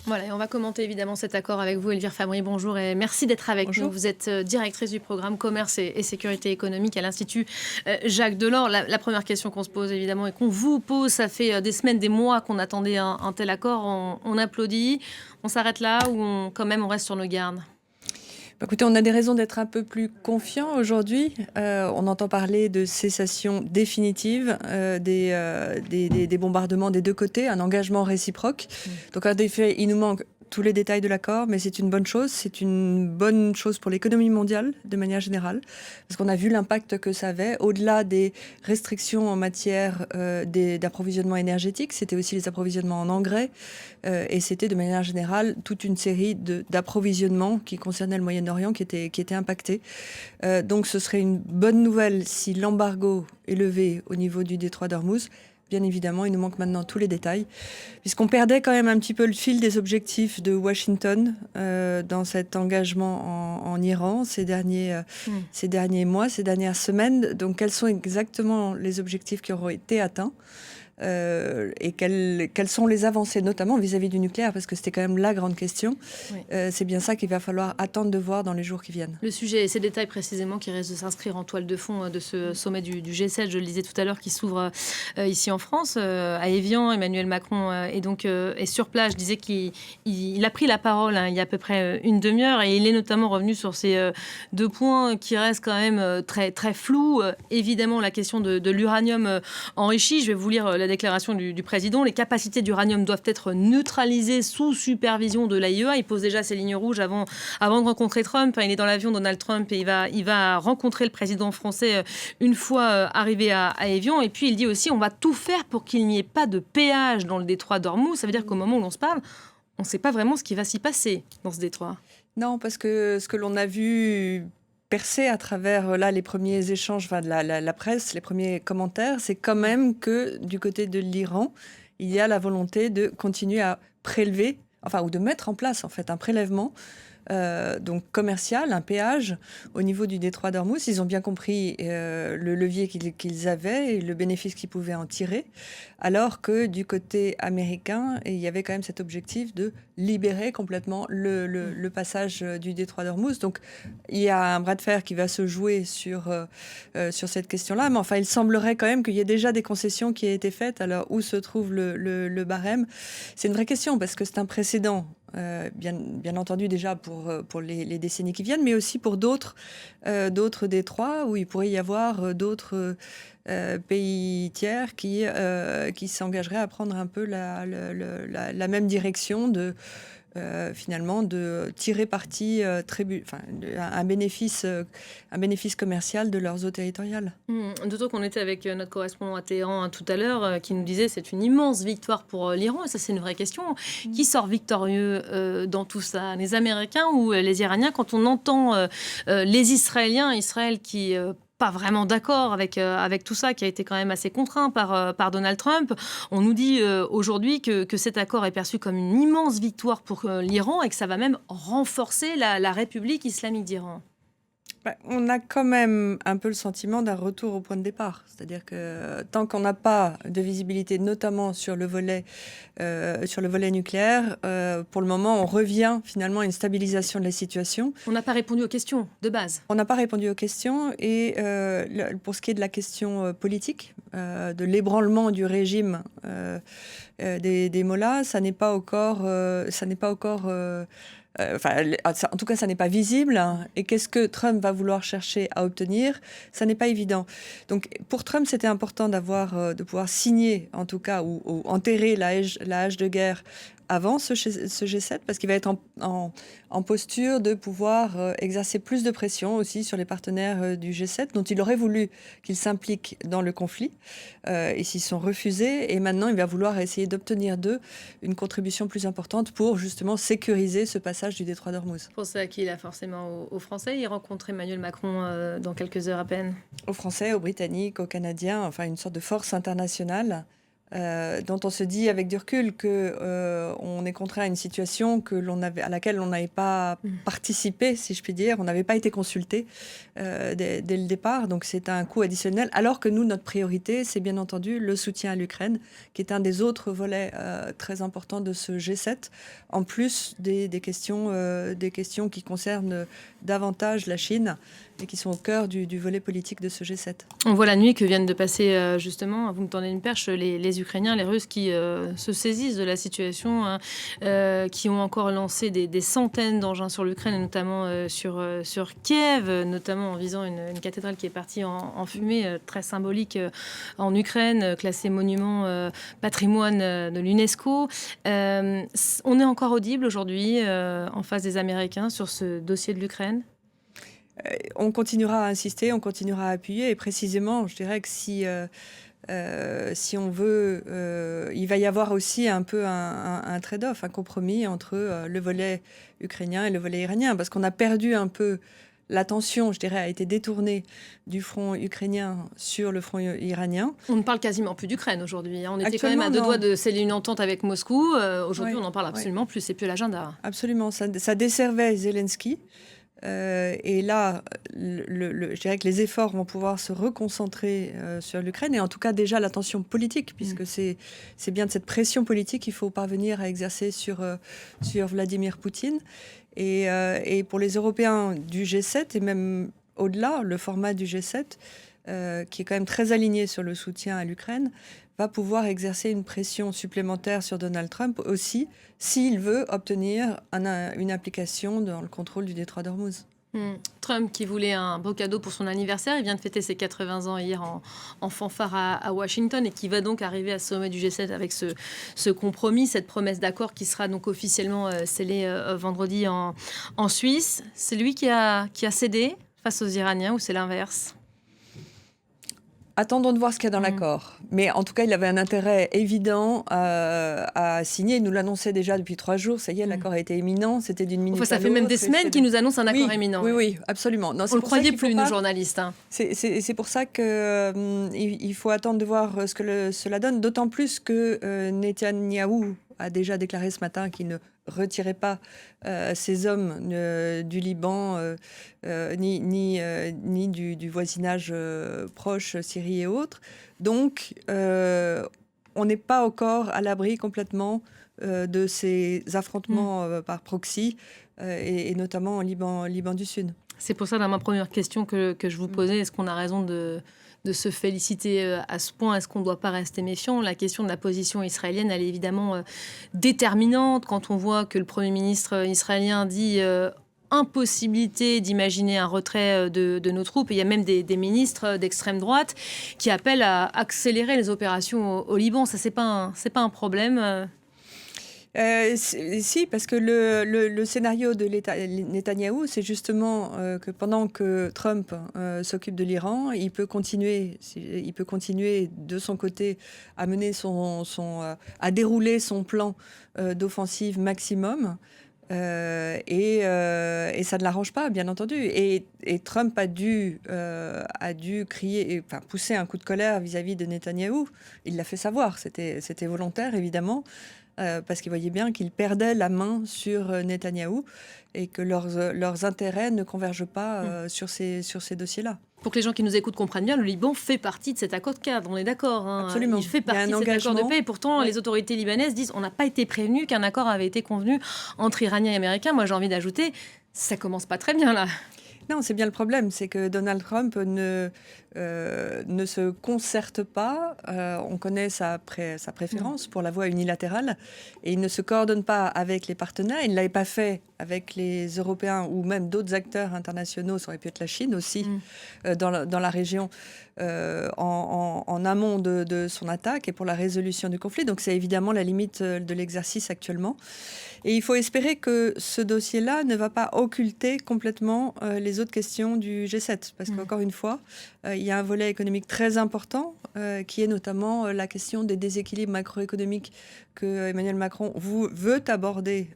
Voilà, et on va commenter évidemment cet accord avec vous, Elvire Fabry. Bonjour et merci d'être avec nous. Bonjour. Vous êtes directrice du programme Commerce et Sécurité économique à l'Institut Jacques Delors. La première question qu'on se pose évidemment et qu'on vous pose, ça fait des semaines, des mois qu'on attendait un tel accord. On applaudit, on s'arrête là ou quand même on reste sur nos gardes? Écoutez, on a des raisons d'être un peu plus confiants aujourd'hui. On entend parler de cessation définitive des bombardements des deux côtés, un engagement réciproque. Donc en effet, il nous manque tous les détails de l'accord, mais c'est une bonne chose. C'est une bonne chose pour l'économie mondiale de manière générale, parce qu'on a vu l'impact que ça avait. Au-delà des restrictions en matière d'approvisionnement énergétique, c'était aussi les approvisionnements en engrais, et c'était de manière générale toute une série d'approvisionnements qui concernaient le Moyen-Orient qui étaient impactés. Donc ce serait une bonne nouvelle si l'embargo est levé au niveau du détroit d'Ormuz. Bien évidemment, il nous manque maintenant tous les détails, puisqu'on perdait quand même un petit peu le fil des objectifs de Washington dans cet engagement en Iran ces derniers mois, ces dernières semaines. Donc, quels sont exactement les objectifs qui auront été atteints et quelles sont les avancées, notamment vis-à-vis du nucléaire, parce que c'était quand même la grande question. Oui. C'est bien ça qu'il va falloir attendre de voir dans les jours qui viennent. Le sujet et ces détails précisément qui risquent de s'inscrire en toile de fond de ce sommet du G7, je le disais tout à l'heure, qui s'ouvre ici en France, à Évian. Emmanuel Macron est sur place. Je disais qu'il a pris la parole il y a à peu près une demi-heure et il est notamment revenu sur ces deux points qui restent quand même très, très flous. Évidemment, la question de l'uranium enrichi. Je vais vous lire la déclaration du président. Les capacités d'uranium doivent être neutralisées sous supervision de l'AIEA. Il pose déjà ses lignes rouges avant de rencontrer Trump. Il est dans l'avion, Donald Trump, et il va rencontrer le président français une fois arrivé à Évian. Et puis il dit aussi on va tout faire pour qu'il n'y ait pas de péage dans le détroit d'Ormuz. Ça veut dire qu'au moment où l'on se parle, on ne sait pas vraiment ce qui va s'y passer dans ce détroit. Non, parce que ce que l'on a vu percer à travers les premiers échanges de la presse, les premiers commentaires, c'est quand même que du côté de l'Iran, il y a la volonté de continuer à prélever, ou de mettre en place en fait un prélèvement donc commercial, un péage au niveau du détroit d'Ormuz. Ils ont bien compris le levier qu'ils avaient et le bénéfice qu'ils pouvaient en tirer, alors que du côté américain, il y avait quand même cet objectif de libérer complètement le passage du détroit d'Ormuz. Donc il y a un bras de fer qui va se jouer sur cette question-là, mais enfin il semblerait quand même qu'il y ait déjà des concessions qui aient été faites. Alors où se trouve le barème? C'est une vraie question parce que c'est un précédent. Bien entendu déjà pour les décennies qui viennent, mais aussi pour d'autres détroits où il pourrait y avoir d'autres pays tiers qui s'engageraient à prendre un peu la même direction finalement de tirer parti un bénéfice commercial de leurs eaux territoriales. D'autant qu'on était avec notre correspondant à Téhéran tout à l'heure qui nous disait c'est une immense victoire pour l'Iran, et ça c'est une vraie question. Qui sort victorieux dans tout ça, les Américains ou les Iraniens? Quand on entend les Israéliens, Israël qui pas vraiment d'accord avec tout ça, qui a été quand même assez contraint par Donald Trump. On nous dit aujourd'hui que cet accord est perçu comme une immense victoire pour l'Iran et que ça va même renforcer la République islamique d'Iran. On a quand même un peu le sentiment d'un retour au point de départ. C'est-à-dire que tant qu'on n'a pas de visibilité, notamment sur le volet nucléaire, pour le moment, on revient finalement à une stabilisation de la situation. On n'a pas répondu aux questions de base. On n'a pas répondu aux questions. Et pour ce qui est de la question politique, de l'ébranlement du régime des mollahs, ça n'est pas encore... en tout cas, ça n'est pas visible. Et qu'est-ce que Trump va vouloir chercher à obtenir? Ça n'est pas évident. Donc, pour Trump, c'était important de pouvoir signer, en tout cas, ou enterrer la hache de guerre avant ce G7, parce qu'il va être en posture de pouvoir exercer plus de pression aussi sur les partenaires du G7, dont il aurait voulu qu'ils s'impliquent dans le conflit. Ils s'y sont refusés, et maintenant il va vouloir essayer d'obtenir d'eux une contribution plus importante pour justement sécuriser ce passage du détroit d'Ormuz. Pour ça qu'il a forcément aux Français. Il rencontre Emmanuel Macron dans quelques heures à peine. Aux Français, aux Britanniques, aux Canadiens, enfin une sorte de force internationale dont on se dit avec du recul qu'on est contraint à une situation à laquelle on n'avait pas participé, si je puis dire. On n'avait pas été consulté dès le départ. Donc c'est un coût additionnel. Alors que nous, notre priorité, c'est bien entendu le soutien à l'Ukraine, qui est un des autres volets très importants de ce G7, en plus des questions qui concernent davantage la Chine et qui sont au cœur du volet politique de ce G7. On voit la nuit que viennent de passer, justement, vous me tendez une perche, les Ukrainiens, les Russes qui se saisissent de la situation, hein, qui ont encore lancé des centaines d'engins sur l'Ukraine, et notamment sur Kiev, notamment en visant une cathédrale qui est partie en fumée, très symbolique en Ukraine, classée monument patrimoine de l'UNESCO. On est encore audible aujourd'hui en face des Américains sur ce dossier de l'Ukraine? On continuera à insister, on continuera à appuyer. Et précisément, je dirais que si on veut, il va y avoir aussi un peu un trade-off, un compromis entre le volet ukrainien et le volet iranien. Parce qu'on a perdu un peu l'attention, je dirais, a été détournée du front ukrainien sur le front iranien. On ne parle quasiment plus d'Ukraine aujourd'hui. On était quand même à deux doigts de sceller une entente avec Moscou. Aujourd'hui, on n'en parle absolument plus. C'est plus l'agenda. Absolument. Ça desservait Zelensky. Et là, je dirais que les efforts vont pouvoir se reconcentrer sur l'Ukraine, et en tout cas déjà l'attention politique, puisque c'est bien de cette pression politique qu'il faut parvenir à exercer sur Vladimir Poutine. Et pour les Européens du G7, et même au-delà, le format du G7, qui est quand même très aligné sur le soutien à l'Ukraine, va pouvoir exercer une pression supplémentaire sur Donald Trump aussi, s'il veut obtenir une implication dans le contrôle du détroit d'Ormuz. Trump qui voulait un beau cadeau pour son anniversaire, il vient de fêter ses 80 ans hier en fanfare à Washington, et qui va donc arriver à ce sommet du G7 avec ce compromis, cette promesse d'accord qui sera donc officiellement scellée vendredi en Suisse. C'est lui qui a cédé face aux Iraniens, ou c'est l'inverse? Attendons de voir ce qu'il y a dans l'accord. Mais en tout cas, il avait un intérêt évident à signer. Il nous l'annonçait déjà depuis 3 jours. Ça y est, l'accord a été imminent. C'était d'une minute à l'autre. Ça fait même des semaines qu'il nous annonce un accord imminent. Oui, absolument. Non, on ne le croyait plus, nous, journalistes. Hein. C'est pour ça qu'il faut attendre de voir ce que cela donne. D'autant plus que Netanyahou a déjà déclaré ce matin qu'il ne retirait pas ces hommes du Liban ni du voisinage proche, Syrie et autres. Donc, on n'est pas encore à l'abri complètement de ces affrontements par proxy, et notamment en Liban du Sud. C'est pour ça, dans ma première question que je vous posais, est-ce qu'on a raison de se féliciter à ce point? Est-ce qu'on ne doit pas rester méfiant? La question de la position israélienne, elle est évidemment déterminante quand on voit que le Premier ministre israélien dit impossibilité d'imaginer un retrait de nos troupes. Et il y a même des ministres d'extrême droite qui appellent à accélérer les opérations au Liban. Ça, c'est pas un problème Si, parce que le scénario de Netanyahou, c'est justement que pendant que Trump s'occupe de l'Iran, il peut continuer de son côté à mener à dérouler son plan d'offensive maximum. Et ça ne l'arrange pas, bien entendu. Et Trump a dû pousser un coup de colère vis-à-vis de Netanyahou. Il l'a fait savoir, c'était volontaire, évidemment. Parce qu'ils voyaient bien qu'ils perdaient la main sur Netanyahou et que leurs intérêts ne convergent pas sur ces dossiers-là. Pour que les gens qui nous écoutent comprennent bien, le Liban fait partie de cet accord de cadre, on est d'accord. Hein. Absolument. Il fait partie de cet accord de paix. Et pourtant, les autorités libanaises disent on n'a pas été prévenus qu'un accord avait été convenu entre Iraniens et Américains. Moi, j'ai envie d'ajouter, ça commence pas très bien là. Non, c'est bien le problème, c'est que Donald Trump ne se concerte pas. On connaît sa préférence pour la voie unilatérale, et il ne se coordonne pas avec les partenaires. Il ne l'avait pas fait avec les Européens ou même d'autres acteurs internationaux, ça aurait pu être la Chine aussi, dans la région, en amont de son attaque et pour la résolution du conflit. Donc c'est évidemment la limite de l'exercice actuellement. Et il faut espérer que ce dossier-là ne va pas occulter complètement les autres questions du G7. Parce qu'encore une fois, il y a un volet économique très important qui est notamment la question des déséquilibres macroéconomiques que Emmanuel Macron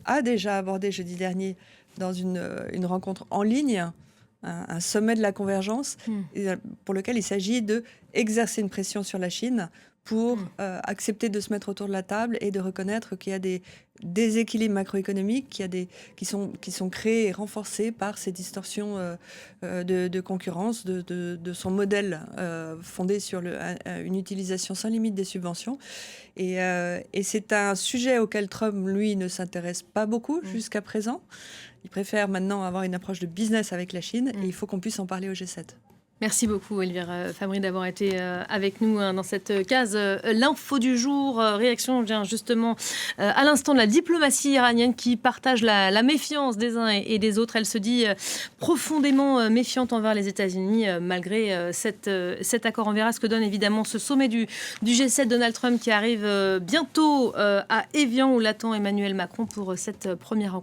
a déjà abordé jeudi dernier dans une rencontre en ligne, un sommet de la convergence, pour lequel il s'agit d'exercer une pression sur la Chine pour accepter de se mettre autour de la table et de reconnaître qu'il y a des déséquilibres macroéconomiques qui sont créés et renforcés par ces distorsions de concurrence, de son modèle fondé sur une utilisation sans limite des subventions. Et c'est un sujet auquel Trump, lui, ne s'intéresse pas beaucoup jusqu'à présent. Il préfère maintenant avoir une approche de business avec la Chine et il faut qu'on puisse en parler au G7. Merci beaucoup, Elvire Fabry, d'avoir été avec nous dans cette case. L'info du jour, réaction vient justement à l'instant de la diplomatie iranienne qui partage la méfiance des uns et des autres. Elle se dit profondément méfiante envers les États-Unis malgré cet accord. On verra ce que donne évidemment ce sommet du G7 Donald Trump qui arrive bientôt à Évian où l'attend Emmanuel Macron pour cette première rencontre.